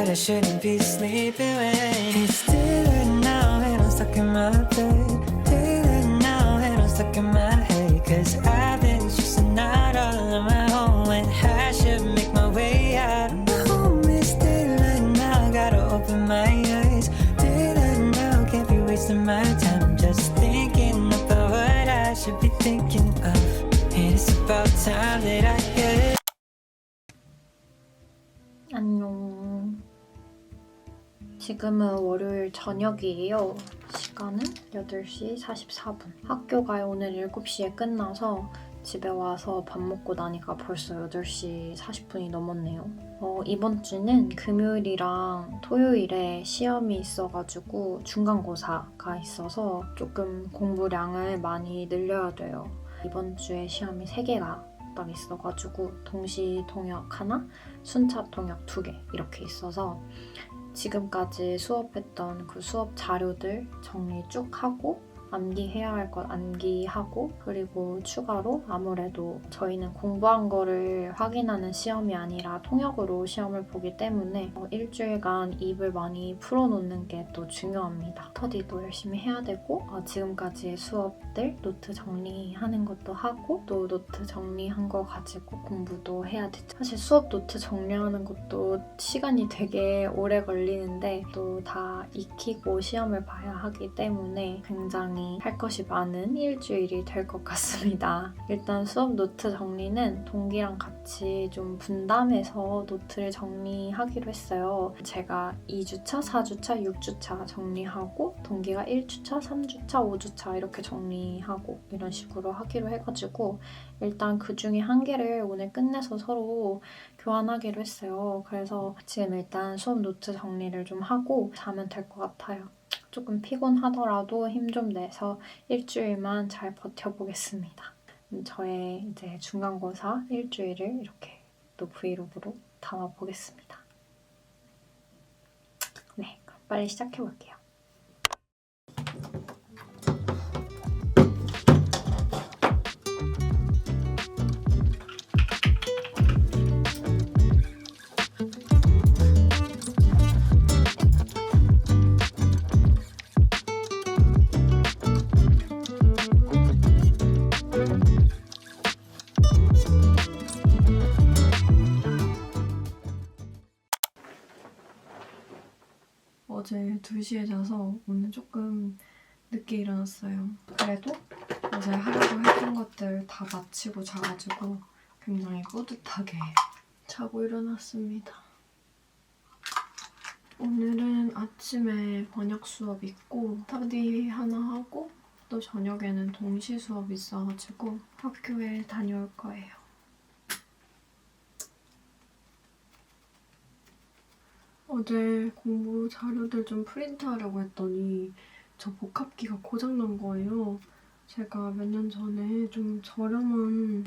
but I shouldn't be sleeping when it's daylight now and I'm stuck in my bed. Daylight now and I'm stuck in my head, 'cause I've been stressing out all on my own when I should make my way out. My home is daylight now, gotta open my eyes. Daylight now, can't be wasting my time just thinking about what I should be thinking of. And it's about time that I get. 안녕. 지금은 월요일 저녁이에요. 시간은 8시 44분. 학교가 오늘 7시에 끝나서 집에 와서 밥 먹고 나니까 벌써 8시 40분이 넘었네요. 이번 주는 금요일이랑 토요일에 시험이 있어가지고 중간고사가 있어서 조금 공부량을 많이 늘려야 돼요. 이번 주에 시험이 3개가 딱 있어가지고 동시 통역 하나, 순차 통역 2개 이렇게 있어서 지금까지 수업했던 그 수업 자료들 정리 쭉 하고 암기해야 할 것 암기하고, 그리고 추가로 아무래도 저희는 공부한 거를 확인하는 시험이 아니라 통역으로 시험을 보기 때문에 일주일간 입을 많이 풀어놓는 게 또 중요합니다. 스터디도 열심히 해야 되고 지금까지의 수업들 노트 정리하는 것도 하고, 또 노트 정리한 거 가지고 공부도 해야 되죠. 사실 수업 노트 정리하는 것도 시간이 되게 오래 걸리는데 또 다 익히고 시험을 봐야 하기 때문에 굉장히 할 것이 많은 일주일이 될 것 같습니다. 일단 수업 노트 정리는 동기랑 같이 좀 분담해서 노트를 정리하기로 했어요. 제가 2주차, 4주차, 6주차 정리하고 동기가 1주차, 3주차, 5주차 이렇게 정리하고 이런 식으로 하기로 해가지고 일단 그 중에 한 개를 오늘 끝내서 서로 교환하기로 했어요. 그래서 지금 일단 수업 노트 정리를 좀 하고 자면 될 것 같아요. 조금 피곤하더라도 힘 좀 내서 일주일만 잘 버텨보겠습니다. 저의 이제 중간고사 일주일을 이렇게 또 브이로그로 담아보겠습니다. 네, 그럼 빨리 시작해볼게요. 어제 2시에 자서 오늘 조금 늦게 일어났어요. 그래도 어제 하려고 했던 것들 다 마치고 자가지고 굉장히 뿌듯하게 자고 일어났습니다. 오늘은 아침에 번역 수업 있고 스터디 하나 하고 또 저녁에는 동시 수업 있어가지고 학교에 다녀올 거예요. 어제 공부 자료들 좀 프린트하려고 했더니 저 복합기가 고장난 거예요. 제가 몇 년 전에 좀 저렴한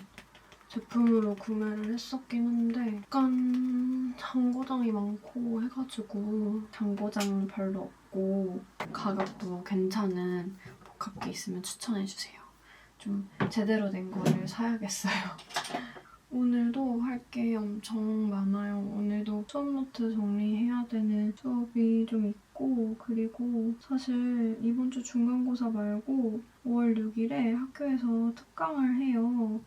제품으로 구매를 했었긴 한데 약간 장고장이 많고 해가지고 장고장 별로 없고 가격도 괜찮은 복합기 있으면 추천해주세요. 좀 제대로 된 거를 사야겠어요. 오늘도 할 게 엄청 많아요. 오늘도 수업 노트 정리해야 되는 수업이 좀 있고, 그리고 사실 이번 주 중간고사 말고 5월 6일에 학교에서 특강을 해요.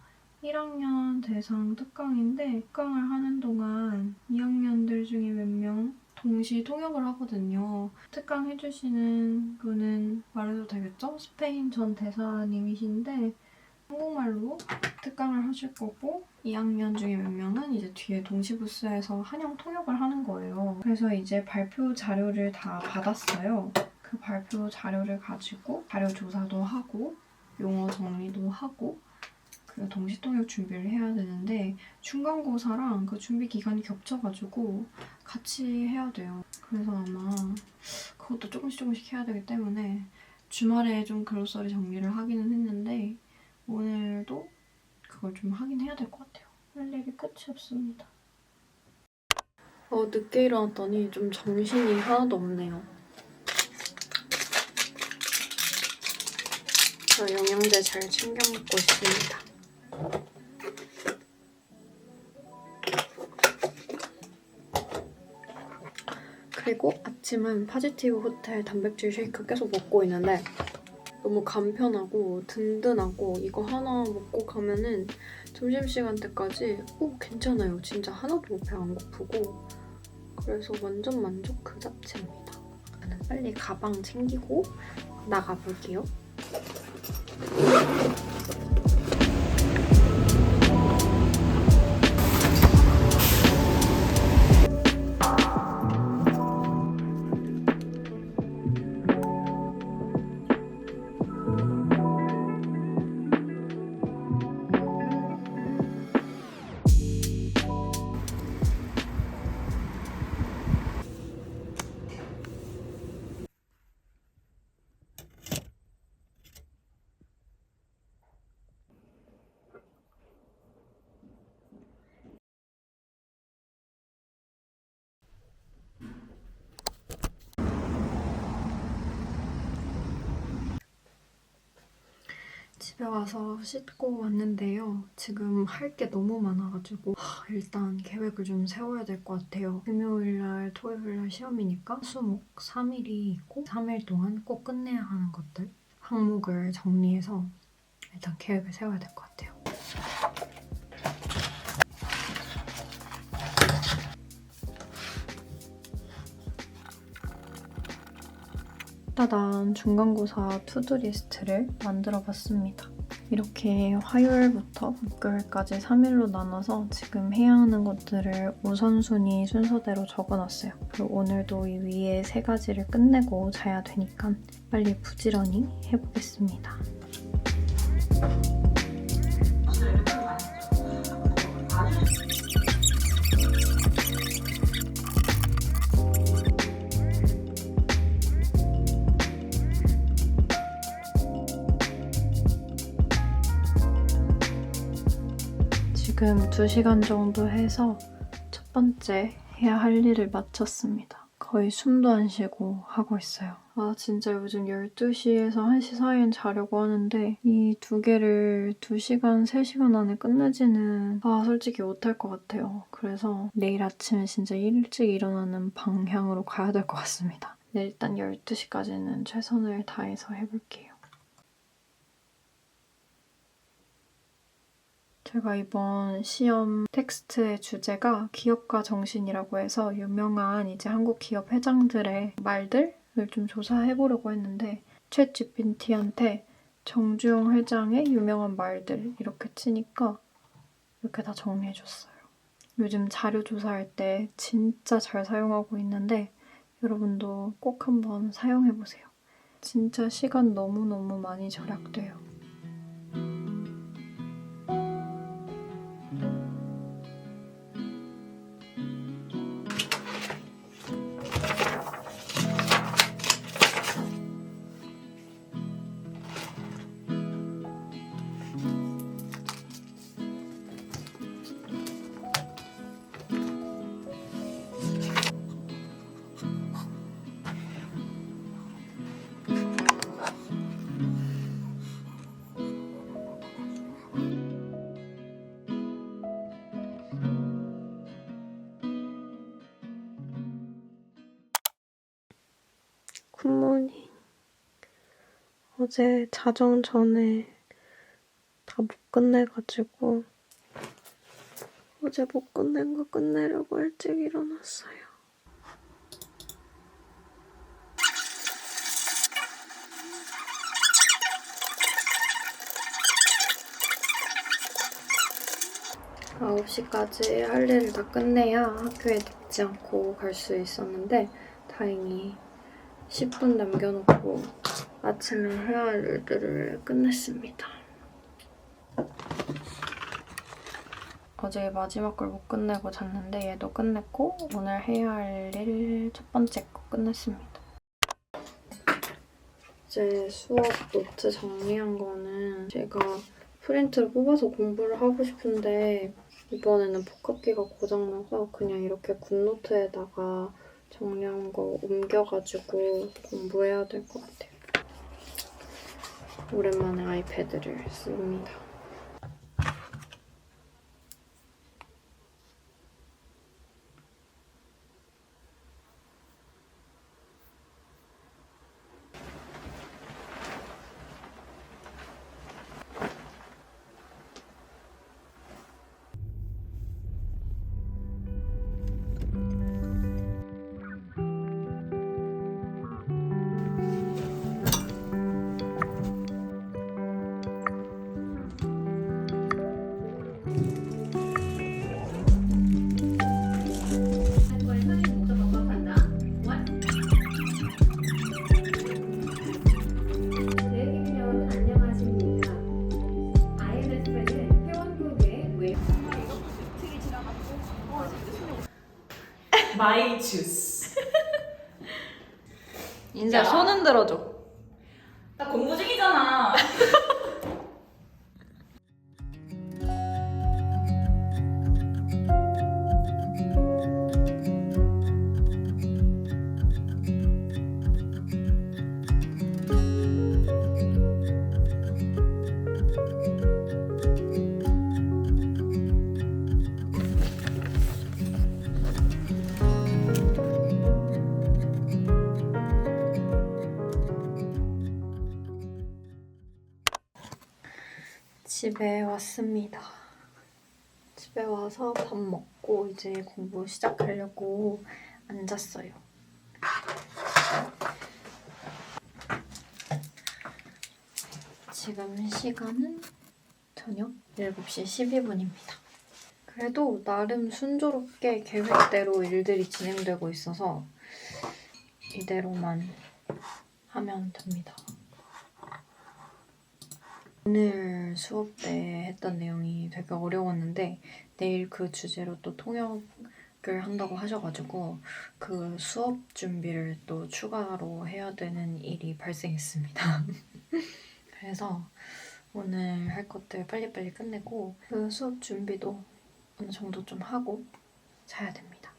1학년 대상 특강인데 특강을 하는 동안 2학년들 중에 몇 명 동시 통역을 하거든요. 특강 해주시는 분은 말해도 되겠죠? 스페인 전 대사님이신데 한국말로 특강을 하실 거고 2학년 중에 몇 명은 이제 뒤에 동시 부스에서 한영 통역을 하는 거예요. 그래서 이제 발표 자료를 다 받았어요. 그 발표 자료를 가지고 자료 조사도 하고 용어 정리도 하고 그리고 동시 통역 준비를 해야 되는데 중간고사랑 그 준비 기간이 겹쳐가지고 같이 해야 돼요. 그래서 아마 그것도 조금씩 해야 되기 때문에 주말에 좀 글로서리 정리를 하기는 했는데 오늘도 그걸 좀 하긴 해야 될 것 같아요. 할 일이 끝이 없습니다. 늦게 일어났더니 좀 정신이 하나도 없네요. 영양제 잘 챙겨 먹고 있습니다. 그리고 아침은 파지티브 호텔 단백질 쉐이크 계속 먹고 있는데 너무 간편하고 든든하고 이거 하나 먹고 가면은 점심시간 때까지 괜찮아요. 진짜 하나도 배 안 고프고 그래서 완전 만족 그 자체입니다. 저는 빨리 가방 챙기고 나가볼게요. 집에 와서 씻고 왔는데요. 지금 할 게 너무 많아가지고 일단 계획을 좀 세워야 될 것 같아요. 금요일날, 토요일날 시험이니까 수목 3일이 있고 3일 동안 꼭 끝내야 하는 것들 항목을 정리해서 일단 계획을 세워야 될 것 같아요. 따단 중간고사 투두리스트를 만들어봤습니다. 이렇게 화요일부터 목요일까지 3일로 나눠서 지금 해야 하는 것들을 우선순위 순서대로 적어놨어요. 그리고 오늘도 이 위에 3가지를 끝내고 자야 되니까 빨리 부지런히 해보겠습니다. 지금 2시간 정도 해서 첫 번째 해야 할 일을 마쳤습니다. 거의 숨도 안 쉬고 하고 있어요. 진짜 요즘 12시에서 1시 사이엔 자려고 하는데 이 2개를 2시간, 3시간 안에 끝내지는 솔직히 못할 것 같아요. 그래서 내일 아침에 진짜 일찍 일어나는 방향으로 가야 될 것 같습니다. 네, 일단 12시까지는 최선을 다해서 해볼게요. 제가 이번 시험 텍스트의 주제가 기업가 정신이라고 해서 유명한 이제 한국 기업 회장들의 말들을 좀 조사해보려고 했는데 챗 GPT한테 정주영 회장의 유명한 말들 이렇게 치니까 이렇게 다 정리해줬어요. 요즘 자료 조사할 때 진짜 잘 사용하고 있는데 여러분도 꼭 한번 사용해보세요. 진짜 시간 너무너무 많이 절약돼요. 굿모닝. 어제 자정 전에 다 못 끝내가지고 어제 못 끝낸 거 끝내려고 일찍 일어났어요. 아홉 시까지 할 일을 다 끝내야 학교에 늦지 않고 갈 수 있었는데 다행히 10분 남겨놓고 아침에 해야 할 일들을 끝냈습니다. 어제 마지막 걸 못 끝내고 잤는데 얘도 끝냈고 오늘 해야 할 일 첫 번째 거 끝냈습니다. 이제 수업 노트 정리한 거는 제가 프린트를 뽑아서 공부를 하고 싶은데 이번에는 복합기가 고장나서 그냥 이렇게 굿노트에다가 정리한 거 옮겨가지고 공부해야 될 것 같아요. 오랜만에 아이패드를 씁니다. I choose. 인사 야. 손 흔들어줘. 나 공부 중이잖아. 집에 왔습니다. 집에 와서 밥 먹고 이제 공부 시작하려고 앉았어요. 지금 시간은 저녁 7시 12분입니다. 그래도 나름 순조롭게 계획대로 일들이 진행되고 있어서 이대로만 하면 됩니다. 오늘 수업 때 했던 내용이 되게 어려웠는데 내일 그 주제로 또 통역을 한다고 하셔가지고 그 수업 준비를 또 추가로 해야 되는 일이 발생했습니다. 그래서 오늘 할 것들 빨리빨리 끝내고 그 수업 준비도 어느 정도 좀 하고 자야 됩니다.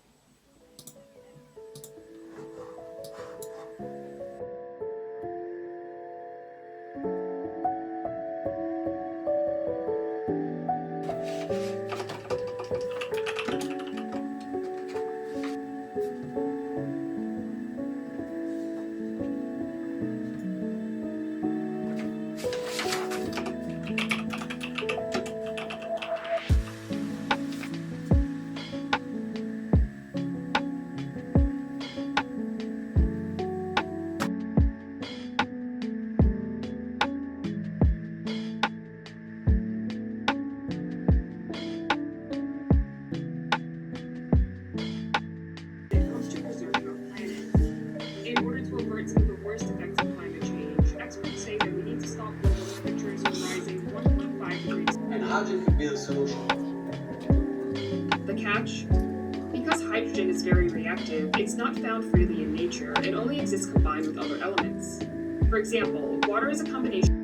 Helps to preserve our planet. In order to avert some of the worst effects of climate change, experts say that we need to stop global temperatures from rising 1.5 degrees. And hydrogen could be the solution. The catch? Because hydrogen is very reactive, it's not found freely in nature. It only exists combined with other elements. For example, water is a combination.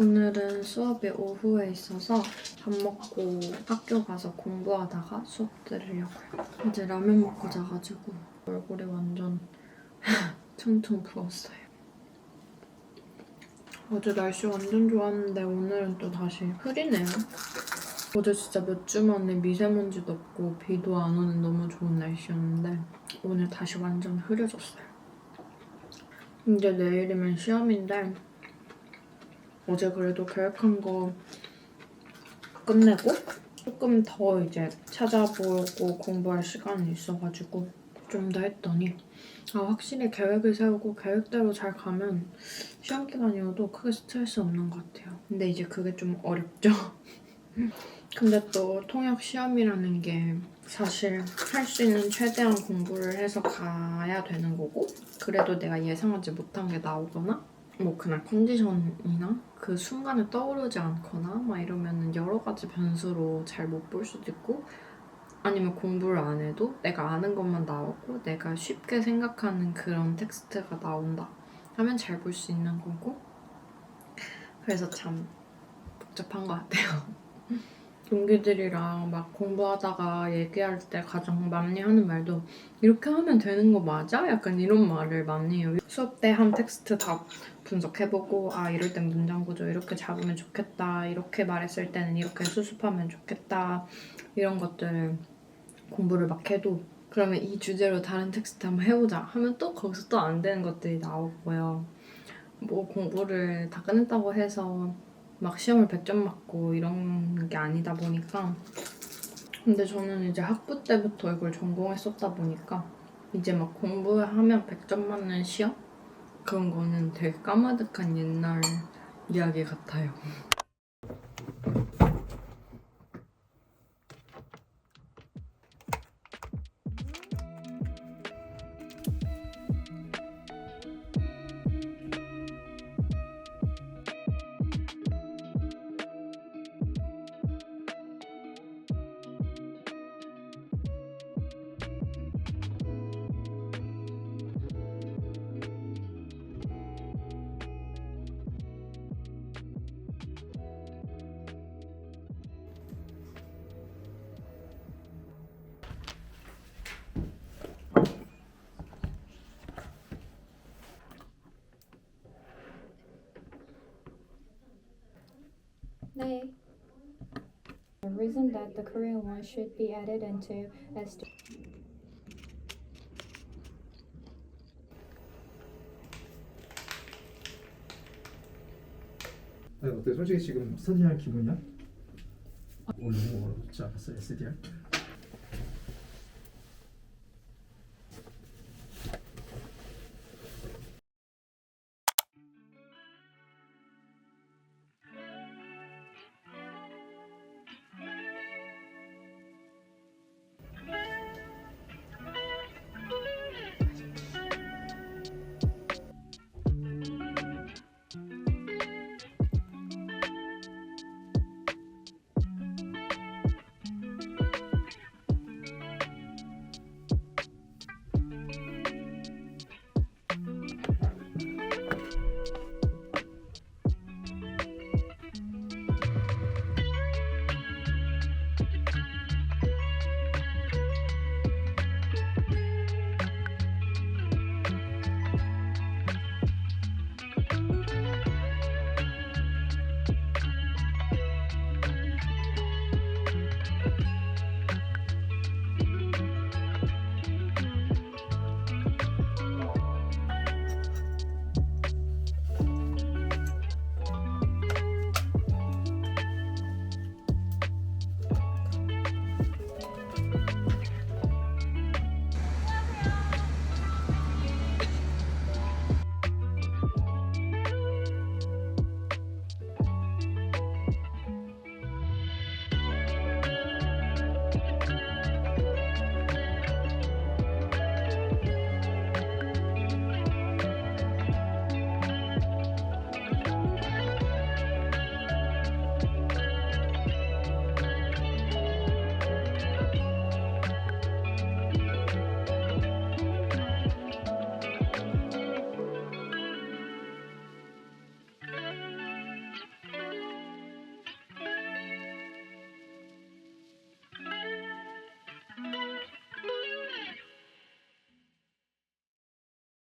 오늘은 수업이 오후에 있어서 밥 먹고 학교 가서 공부하다가 수업 들으려고요. 이제 라면 먹고 자가지고 얼굴이 완전 퉁퉁 부었어요. 어제 날씨 완전 좋았는데 오늘은 또 다시 흐리네요. 어제 진짜 몇 주 만에 미세먼지도 없고 비도 안 오는 너무 좋은 날씨였는데 오늘 다시 완전 흐려졌어요. 이제 내일이면 시험인데 어제 그래도 계획한 거 끝내고 조금 더 이제 찾아보고 공부할 시간이 있어가지고 좀 더 했더니 확실히 계획을 세우고 계획대로 잘 가면 시험 기간이어도 크게 스트레스 없는 것 같아요. 근데 이제 그게 좀 어렵죠? 근데 또 통역 시험이라는 게 사실 할 수 있는 최대한 공부를 해서 가야 되는 거고 그래도 내가 예상하지 못한 게 나오거나 뭐 그날 컨디션이나 그 순간에 떠오르지 않거나 막 이러면 여러 가지 변수로 잘 못 볼 수도 있고 아니면 공부를 안 해도 내가 아는 것만 나오고 내가 쉽게 생각하는 그런 텍스트가 나온다 하면 잘 볼 수 있는 거고 그래서 참 복잡한 것 같아요. 동기들이랑 막 공부하다가 얘기할 때 가장 많이 하는 말도 이렇게 하면 되는 거 맞아? 약간 이런 말을 많이 해요. 수업 때 한 텍스트 다 분석해보고 아 이럴 땐 문장 구조 이렇게 잡으면 좋겠다. 이렇게 말했을 때는 이렇게 수습하면 좋겠다. 이런 것들을 공부를 막 해도 그러면 이 주제로 다른 텍스트 한번 해보자 하면 또 거기서 또 안 되는 것들이 나오고요. 뭐 공부를 다 끝냈다고 해서 막 시험을 100점 맞고 이런 게 아니다 보니까 근데 저는 이제 학부 때부터 이걸 전공했었다 보니까 이제 막 공부하면 100점 맞는 시험? 그런 거는 되게 까마득한 옛날 이야기 같아요. 네. The reason that the Korean one should be added into S2. 어때? 솔직히 지금 스터디할 기분이야? 오늘 너무 어렵지 않았어? SDR?